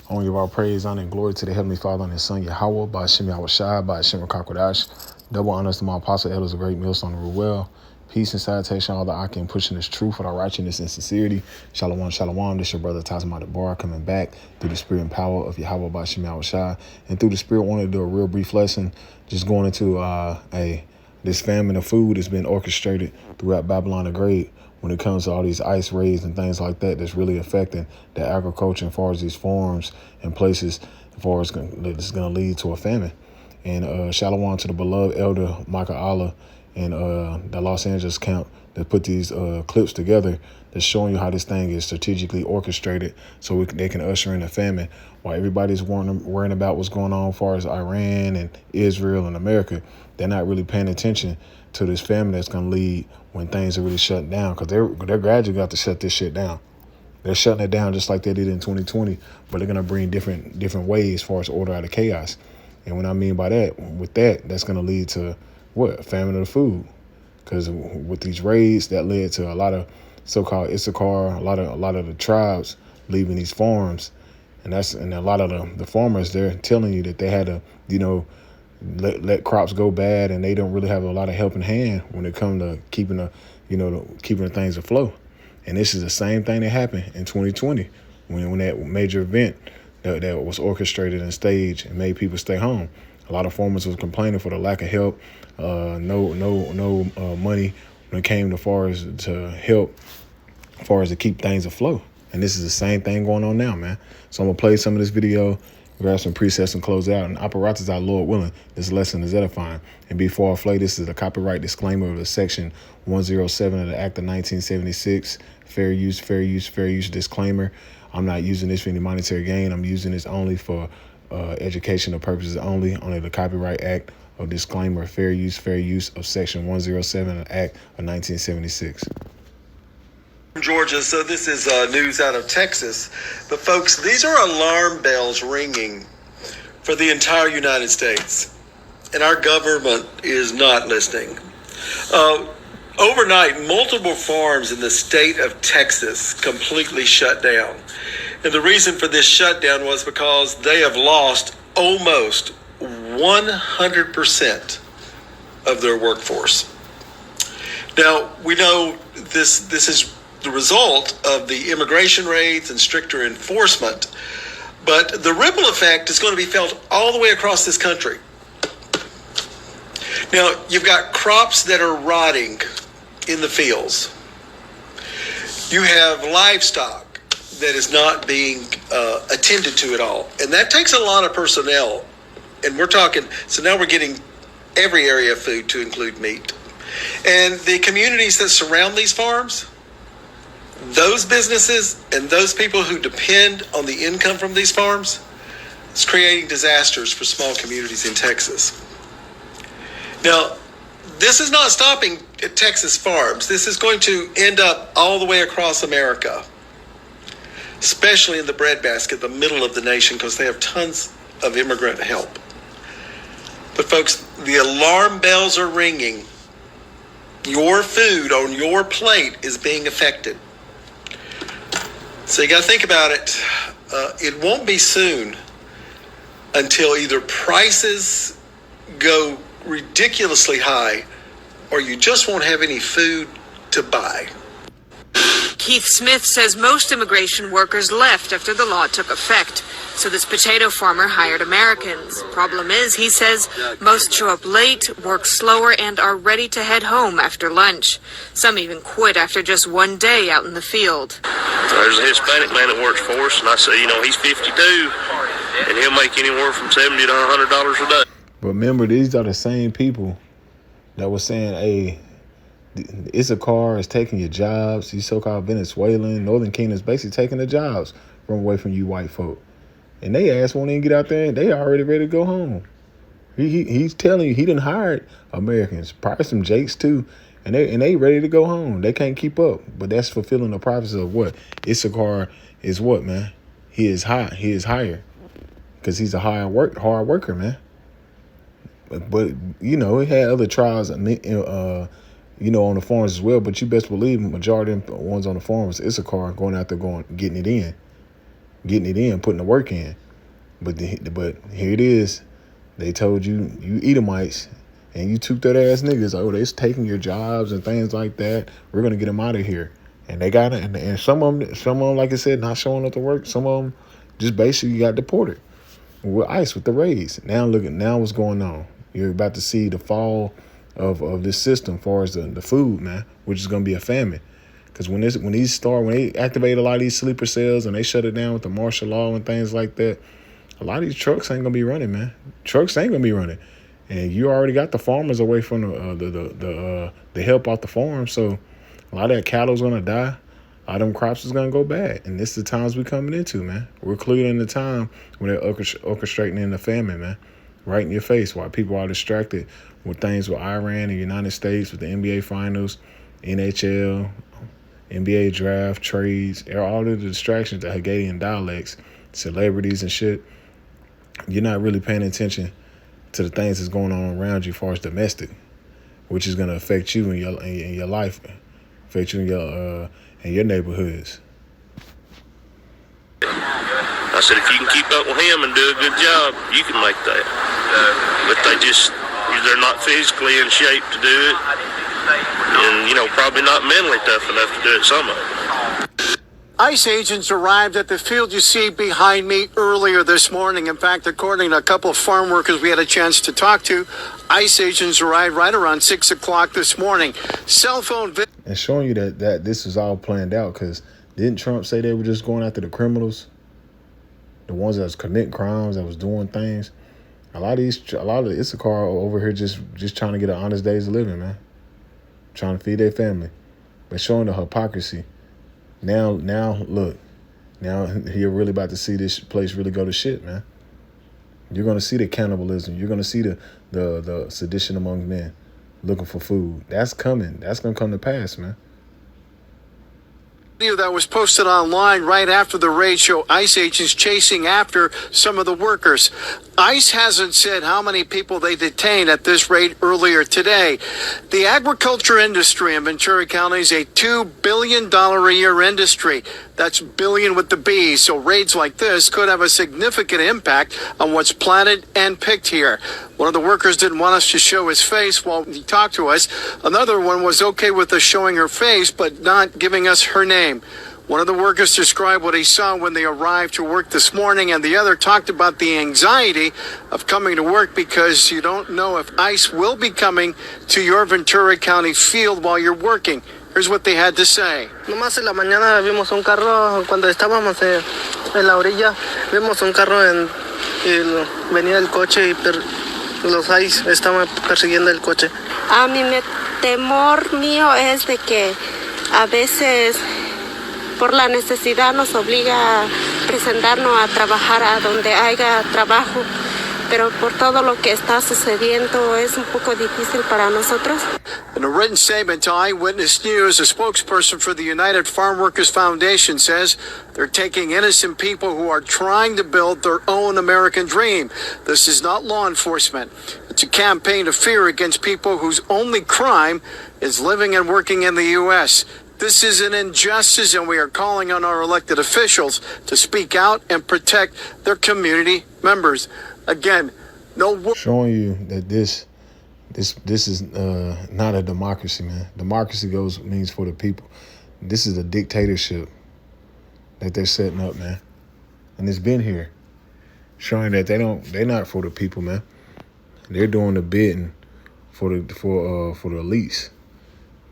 I want to give all praise, honor, and glory to the Heavenly Father and His Son, Yahweh, by Hashem Yahweh Shai, by Hashem Rakakwadash. Double honors to my apostle, elders, a great millstone, rule well. Peace and salutation, all the Akim pushing this truth with our righteousness and sincerity. Shalom, shalom. This your brother Tazma Deborah coming back through the spirit and power of Yahweh by Hashem Yahweh Shai. And through the spirit, wanted to do a real brief lesson, just going into this famine of food has been orchestrated throughout Babylon the Great when it comes to all these ice raids and things like that that's really affecting the agriculture as far as these farms and places as far as it's going to lead to a famine. And shalom to the beloved elder Michael Allah and the Los Angeles camp that put these clips together that's showing you how this thing is strategically orchestrated so they can usher in a famine while everybody's worrying about what's going on as far as Iran and Israel and America. They're not really paying attention to this famine that's going to lead when things are really shut down, because they're gradually got to shut this shit down. They're shutting it down just like they did in 2020, but they're going to bring different ways as far as order out of chaos. And what I mean by that, that's going to lead to what? Famine of the food. Because with these raids, that led to a lot of so-called Issachar, a lot of the tribes leaving these farms, and a lot of the farmers, they're telling you that they had to, let crops go bad, and they don't really have a lot of helping hand when it comes to keeping the things afloat. And this is the same thing that happened in 2020 when that major event that was orchestrated and staged and made people stay home. A lot of farmers was complaining for the lack of help, no money when it came to help, as far as to keep things afloat. And this is the same thing going on now, man. So I'm gonna play some of this video, grab some presets and close out. And apparatus, our Lord willing, this lesson is edifying. And before I play, this is a copyright disclaimer of the section 107 of the Act of 1976. Fair use disclaimer. I'm not using this for any monetary gain. I'm using this only for educational purposes only under the Copyright Act of disclaimer, fair use of section 107 of the Act of 1976. Georgia, so this is news out of Texas. But folks, these are alarm bells ringing for the entire United States. And our government is not listening. Overnight, multiple farms in the state of Texas completely shut down. And the reason for this shutdown was because they have lost almost 100% of their workforce. Now, we know this is the result of the immigration raids and stricter enforcement, but the ripple effect is going to be felt all the way across this country. Now, you've got crops that are rotting in the fields. You have livestock that is not being attended to at all. And that takes a lot of personnel. And we're talking, so now we're getting every area of food to include meat. And the communities that surround these farms, those businesses and those people who depend on the income from these farms, it's creating disasters for small communities in Texas. Now, this is not stopping at Texas farms. This is going to end up all the way across America, especially in the breadbasket, the middle of the nation, because they have tons of immigrant help. But folks, the alarm bells are ringing. Your food on your plate is being affected. So you got to think about it. It won't be soon until either prices go ridiculously high or you just won't have any food to buy. Keith Smith says most immigration workers left after the law took effect, so this potato farmer hired Americans. Problem is, he says, most show up late, work slower, and are ready to head home after lunch. Some even quit after just one day out in the field. There's a Hispanic man that works for us, and I say, he's 52, and he'll make anywhere from $70 to $100 a day. But remember, these are the same people that were saying, hey, Issachar is taking your jobs. These so-called Venezuelan, Northern Kingdom is basically taking the jobs away from you white folk. And they ass won't even get out there, and they already ready to go home. He's telling you he done hired Americans, probably some Jakes too, and they ready to go home. They can't keep up. But that's fulfilling the prophecy of what? Issachar is what, man? He is high. He is higher because he's a hard worker, man. But it had other trials, on the farms as well. But you best believe the majority of the ones on the farms, Issachar, going out there getting it in. getting it in, putting the work in. But here it is. They told you Edomites, and you took that ass niggas. Oh, they's taking your jobs and things like that. We're gonna get them out of here. And they got it. And some of them, like I said, not showing up to work. Some of them just basically got deported with ICE, with the raids. Now look at what's going on. You're about to see the fall of this system as far as the food, man, which is gonna be a famine. Because when they activate a lot of these sleeper cells and they shut it down with the martial law and things like that, a lot of these trucks ain't gonna be running, man. Trucks ain't gonna be running, and you already got the farmers away from the help out the farm. So a lot of that cattle's gonna die. A lot of them crops is gonna go bad, and this is the times we're coming into, man. We're clearly in the time when they're orchestrating in the famine, man, right in your face. While people are distracted with things with Iran and the United States, with the NBA Finals, NHL, NBA draft, trades, all of the distractions, the Haggadah dialects, celebrities and shit. You're not really paying attention to the things that's going on around you as far as domestic, which is going to affect you in your life, affect you in your neighborhoods. I said, if you can keep up with him and do a good job, you can make that. But they're not physically in shape to do it. And, probably not mentally tough enough to do it, some of them. ICE agents arrived at the field you see behind me earlier this morning. In fact, according to a couple of farm workers we had a chance to talk to, ICE agents arrived right around 6 o'clock this morning. Cell phone and showing you that this is all planned out, because didn't Trump say they were just going after the criminals, the ones that was committing crimes, that was doing things? A lot of Issachar over here just trying to get an honest day's living, man, trying to feed their family, but showing the hypocrisy. Now, look, now you're really about to see this place really go to shit, man. You're going to see the cannibalism. You're going to see the sedition among men looking for food. That's coming. That's going to come to pass, man. Video that was posted online right after the raid show ICE agents chasing after some of the workers. ICE hasn't said how many people they detained at this raid earlier today. The agriculture industry in Ventura County is a $2 billion a year industry. That's billion with the B. So raids like this could have a significant impact on what's planted and picked here. One of the workers didn't want us to show his face while he talked to us. Another one was okay with us showing her face, but not giving us her name. One of the workers described what he saw when they arrived to work this morning, and the other talked about the anxiety of coming to work because you don't know if ICE will be coming to your Ventura County field while you're working. Here's what they had to say. Nomás en la mañana vimos un carro, cuando estábamos en la orilla, vimos un carro y venía el coche y los ICE estaban persiguiendo el coche. A mi temor mío es de que a veces por la necesidad nos obliga a presentarnos a trabajar a donde haya trabajo, pero por todo lo que está sucediendo es un poco difícil para nosotros. In a written statement to Eyewitness News, a spokesperson for the United Farm Workers Foundation says they're taking innocent people who are trying to build their own American dream. This is not law enforcement. It's a campaign of fear against people whose only crime is living and working in the U.S. This is an injustice, and we are calling on our elected officials to speak out and protect their community members. Again, showing you that this is not a democracy, man. Democracy means for the people. This is a dictatorship that they're setting up, man, and it's been here, showing that they're not for the people, man. They're doing the bidding for the elites.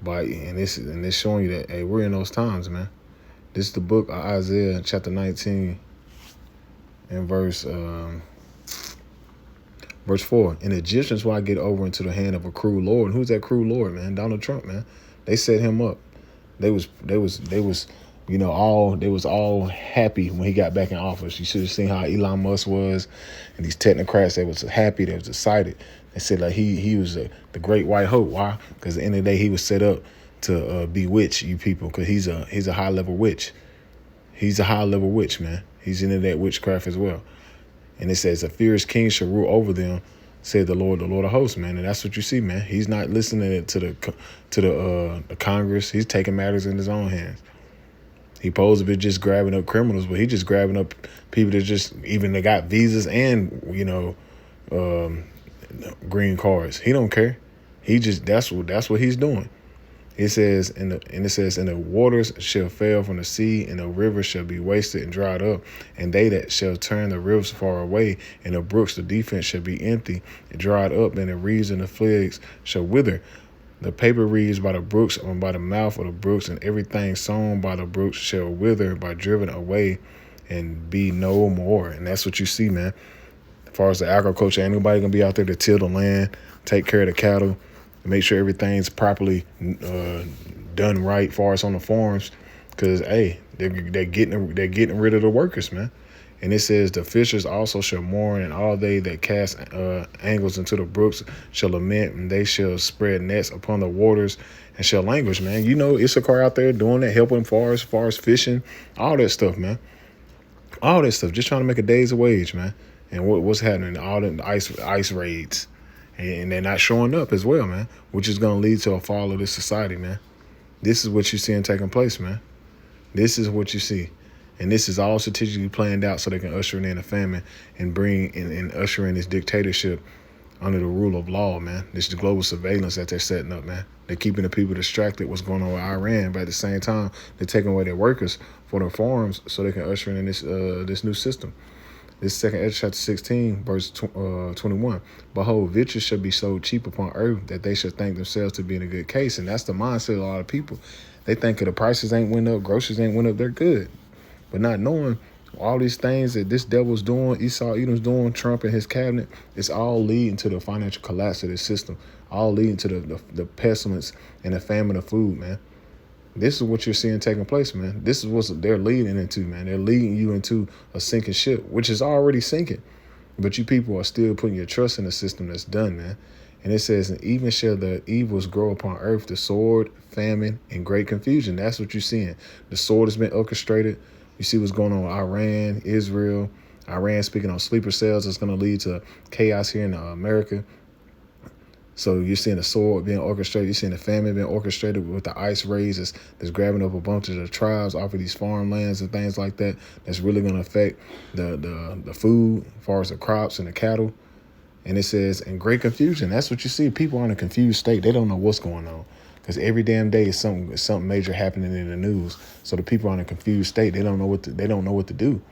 And it's showing you that, hey, we're in those times, man. This is the book of Isaiah, chapter 19, and verse 4. And the Egyptians will I get over into the hand of a cruel lord. And who's that cruel lord, man? Donald Trump, man. They set him up. They was all happy when he got back in office. You should have seen how Elon Musk was, and these technocrats, they was happy, they was excited. They said like he was the great white hope. Why? Because at the end of the day, he was set up to bewitch you people, because he's a high level witch. He's a high level witch, man. He's into that witchcraft as well. And it says, a fierce king shall rule over them, said the Lord of hosts, man. And that's what you see, man. He's not listening to the Congress. He's taking matters in his own hands. He supposed to be just grabbing up criminals, but he just grabbing up people that just even they got visas and green cards. He don't care. He just that's what he's doing. It says and it says, and the waters shall fail from the sea, and the rivers shall be wasted and dried up, and they that shall turn the rivers far away, and the brooks, the defense shall be empty and dried up, and the reeds and the flags shall wither. The paper reeds by the brooks, or by the mouth of the brooks, and everything sown by the brooks shall wither, by driven away, and be no more. And that's what you see, man. As far as the agriculture, ain't nobody gonna be out there to till the land, take care of the cattle, make sure everything's properly done right as far as on the farms, because hey, they're getting rid of the workers, man. And it says the fishers also shall mourn, and all they that cast angles into the brooks shall lament, and they shall spread nets upon the waters and shall languish, man. You know, Issachar out there doing that, helping far as fishing, all that stuff, man. All that stuff, just trying to make a day's wage, man. And what's happening? All the ice raids. And they're not showing up as well, man, which is going to lead to a fall of this society, man. This is what you're seeing taking place, man. This is what you see. And this is all strategically planned out so they can usher in a famine and bring and usher in this dictatorship under the rule of law, man. This is the global surveillance that they're setting up, man. They're keeping the people distracted what's going on with Iran, but at the same time, they're taking away their workers for their farms so they can usher in this new system. This second Ezra chapter 16, verse 21. Behold, victuals shall be sold cheap upon earth, that they should think themselves to be in a good case. And that's the mindset of a lot of people. They think if the prices ain't went up, groceries ain't went up, they're good. But not knowing all these things that this devil's doing, Esau Edom's doing, Trump and his cabinet, it's all leading to the financial collapse of this system, all leading to the pestilence and the famine of food, man. This is what you're seeing taking place, man. This is what they're leading into, man. They're leading you into a sinking ship, which is already sinking. But you people are still putting your trust in a system that's done, man. And it says, and even shall the evils grow upon earth, the sword, famine, and great confusion. That's what you're seeing. The sword has been orchestrated. You see what's going on with Iran, Israel. Iran speaking on sleeper cells. It's going to lead to chaos here in America. So you're seeing the sword being orchestrated. You're seeing the famine being orchestrated with the ice raids that's grabbing up a bunch of the tribes off of these farmlands and things like that. That's really going to affect the food as far as the crops and the cattle. And it says, in great confusion. That's what you see. People are in a confused state. They don't know what's going on. Because every damn day is something major happening in the news. So the people are in a confused state. They don't know what to do.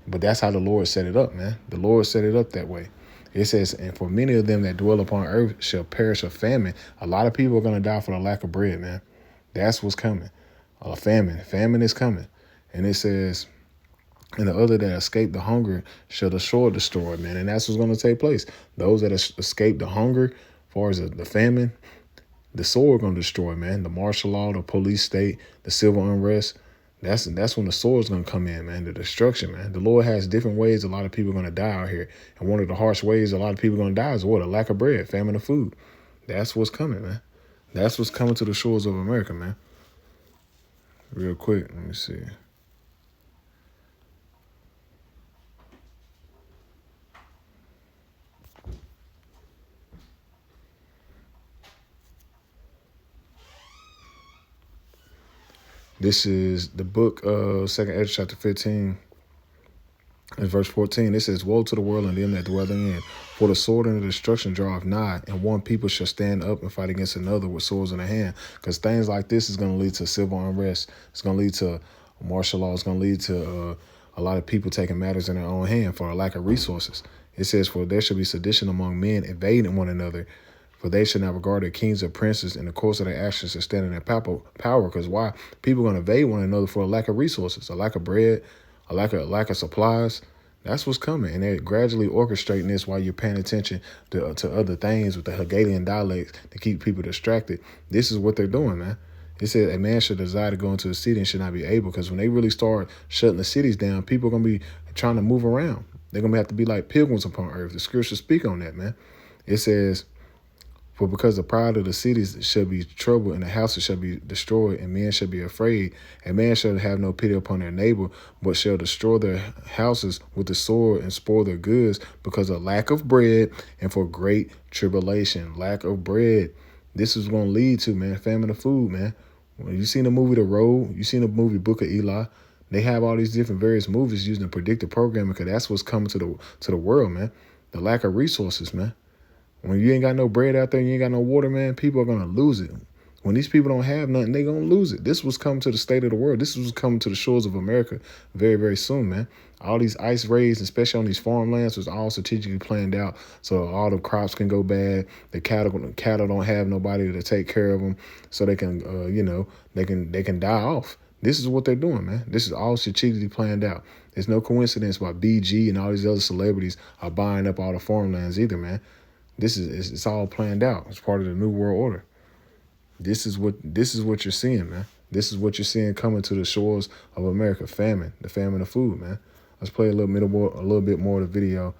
But that's how the Lord set it up, man. The Lord set it up that way. It says, and for many of them that dwell upon earth shall perish of famine. A lot of people are going to die for the lack of bread, man. That's what's coming. A famine. Famine is coming. And it says, and the other that escape the hunger shall the sword destroy, man. And that's what's going to take place. Those that escape the hunger, as far as the famine, the sword going to destroy, man. The martial law, the police state, the civil unrest. That's when the sword's going to come in, man, the destruction, man. The Lord has different ways a lot of people are going to die out here. And one of the harsh ways a lot of people are going to die is what? A lack of bread, famine of food. That's what's coming, man. That's what's coming to the shores of America, man. Real quick, let me see. This is the book of 2nd Ezra chapter 15 and verse 14. It says, woe to the world and them that dwell therein. For the sword and the destruction draweth nigh, and one people shall stand up and fight against another with swords in their hand. Because things like this is going to lead to civil unrest. It's going to lead to martial law. It's going to lead to a lot of people taking matters in their own hand for a lack of resources. It says, for there shall be sedition among men, invading one another. For they shall not regard their kings or princes in the course of their actions to stand in their power. Because why? People are going to invade one another for a lack of resources, a lack of bread, a lack of supplies. That's what's coming. And they're gradually orchestrating this while you're paying attention to other things with the Hegelian dialects to keep people distracted. This is what they're doing, man. It said a man should desire to go into a city and should not be able, because when they really start shutting the cities down, people are going to be trying to move around. They're going to have to be like pilgrims upon earth. The scriptures speak on that, man. It says, for because the pride of the cities shall be troubled, and the houses shall be destroyed, and men shall be afraid. And man shall have no pity upon their neighbor, but shall destroy their houses with the sword and spoil their goods, because of lack of bread and for great tribulation. Lack of bread. This is going to lead to, man, famine of food, man. When you seen the movie The Road, you seen the movie Book of Eli. They have all these different various movies using predictive programming because that's what's coming to the world, man. The lack of resources, man. When you ain't got no bread out there, you ain't got no water, man, people are going to lose it. When these people don't have nothing, they going to lose it. This was coming to the state of the world. This was coming to the shores of America very, very soon, man. All these ice raids, especially on these farmlands, was all strategically planned out so all the crops can go bad. The cattle don't have nobody to take care of them, so they can, they can die off. This is what they're doing, man. This is all strategically planned out. There's no coincidence why BG and all these other celebrities are buying up all the farmlands either, man. It's all planned out. It's part of the New World Order. This is what you're seeing, man. This is what you're seeing coming to the shores of America. Famine, the famine of food, man. Let's play a little bit more of the video,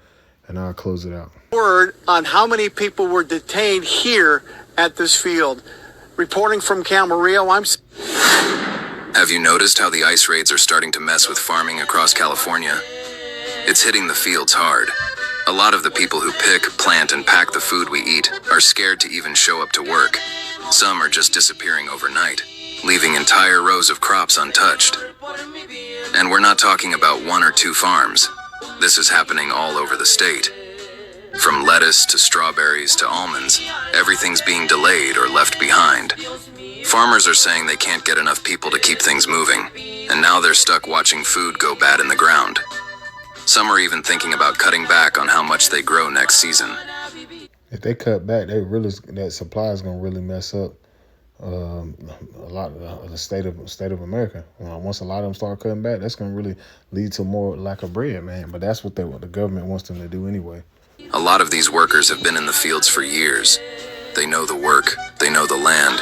and I'll close it out. Word on how many people were detained here at this field. Reporting from Camarillo, Have you noticed how the ice raids are starting to mess with farming across California? It's hitting the fields hard. A lot of the people who pick, plant, and pack the food we eat are scared to even show up to work. Some are just disappearing overnight, leaving entire rows of crops untouched. And we're not talking about 1 or 2 farms. This is happening all over the state. From lettuce to strawberries to almonds, everything's being delayed or left behind. Farmers are saying they can't get enough people to keep things moving, and now they're stuck watching food go bad in the ground. Some are even thinking about cutting back on how much they grow next season. If they cut back, that supply is gonna really mess up a lot of the state of America. Once a lot of them start cutting back, that's gonna really lead to more lack of bread, man. But that's what the government wants them to do anyway. A lot of these workers have been in the fields for years. They know the work, they know the land,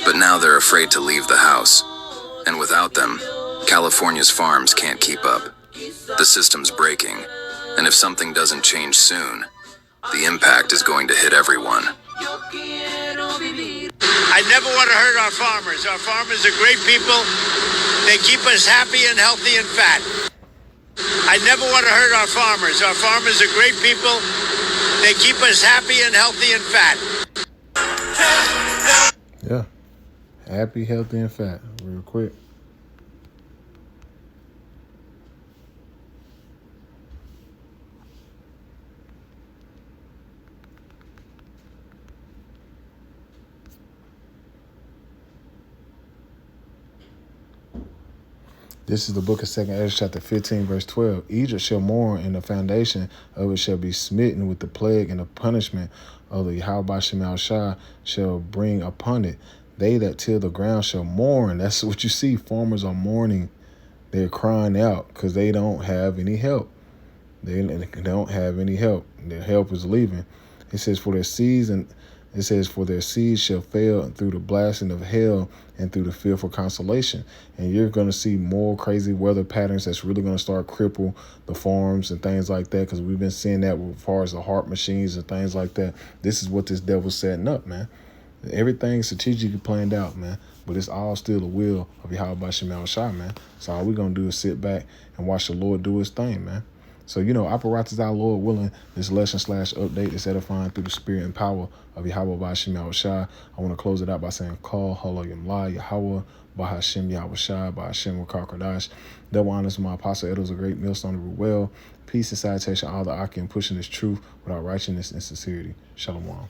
but now they're afraid to leave the house. And without them, California's farms can't keep up. The system's breaking, and if something doesn't change soon, the impact is going to hit everyone. I never want to hurt our farmers. Our farmers are great people. They keep us happy and healthy and fat. I never want to hurt our farmers. Our farmers are great people. They keep us happy and healthy and fat. Yeah. Happy, healthy, and fat. Real quick. This is the book of 2 Ezra, chapter 15, verse 12. Egypt shall mourn, and the foundation of it shall be smitten with the plague, and the punishment of the Yahweh Shema Shah shall bring upon it. They that till the ground shall mourn. That's what you see. Farmers are mourning. They're crying out because they don't have any help. They don't have any help. Their help is leaving. It says, for their seeds shall fail through the blasting of hell and through the fearful consolation. And you're going to see more crazy weather patterns that's really going to start cripple the farms and things like that, because we've been seeing that as far as the heart machines and things like that. This is what this devil's setting up, man. Everything's strategically planned out, man. But it's all still the will of Yahweh Shema Shah, man. So all we're going to do is sit back and watch the Lord do his thing, man. So, apparatus our Lord willing, this lesson/update is edifying through the spirit and power of Yahweh Ba'Hashem Yahweh Shai. I want to close it out by saying, Call, Haloyim La, Yahweh Ba'Hashem Yahweh Shai, Ba'Hashem Wakar. Double honors to my apostle elders, a great millstone of well. Peace and salutation, all the Akim pushing this truth without righteousness and sincerity. Shalom.